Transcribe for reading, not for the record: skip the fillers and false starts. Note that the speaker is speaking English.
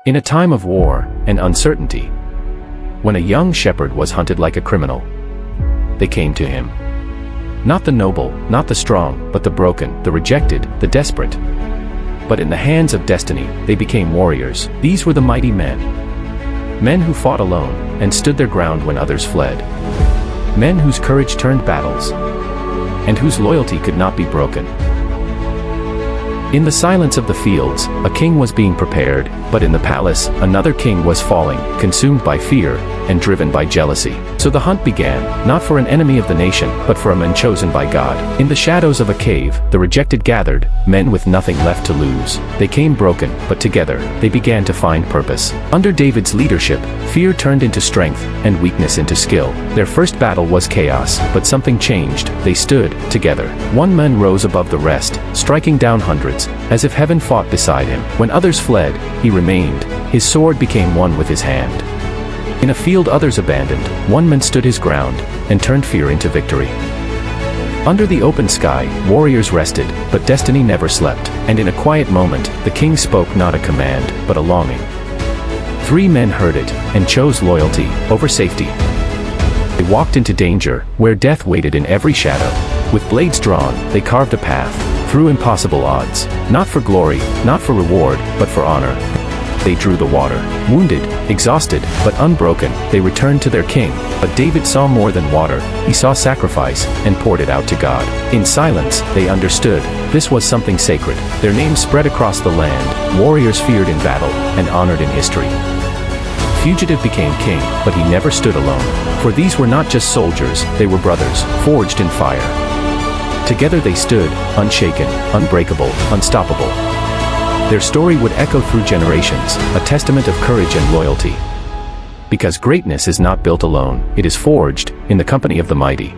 In a time of war and uncertainty, when a young shepherd was hunted like a criminal, they came to him. Not the noble, not the strong, but the broken, the rejected, the desperate. But in the hands of destiny, they became warriors. These were the mighty men. Men who fought alone and stood their ground when others fled. Men whose courage turned battles, and whose loyalty could not be broken. In the silence of the fields, a king was being prepared, but in the palace, another king was falling, consumed by fear and driven by jealousy. So the hunt began, not for an enemy of the nation, but for a man chosen by God. In the shadows of a cave, the rejected gathered, men with nothing left to lose. They came broken, but together, they began to find purpose. Under David's leadership, fear turned into strength, and weakness into skill. Their first battle was chaos, but something changed. They stood together. One man rose above the rest, striking down hundreds, as if heaven fought beside him. When others fled, he remained. His sword became one with his hand. In a field others abandoned, one man stood his ground, and turned fear into victory. Under the open sky, warriors rested, but destiny never slept, and in a quiet moment, the king spoke not a command, but a longing. 3 men heard it, and chose loyalty over safety. They walked into danger, where death waited in every shadow. With blades drawn, they carved a path, through impossible odds. Not for glory, not for reward, but for honor. They drew the water. Wounded, exhausted, but unbroken, they returned to their king. But David saw more than water. He saw sacrifice, and poured it out to God. In silence, they understood. This was something sacred. Their names spread across the land, warriors feared in battle, and honored in history. Fugitive became king, but he never stood alone. For these were not just soldiers, they were brothers, forged in fire. Together they stood, unshaken, unbreakable, unstoppable. Their story would echo through generations, a testament of courage and loyalty. Because greatness is not built alone, it is forged in the company of the mighty.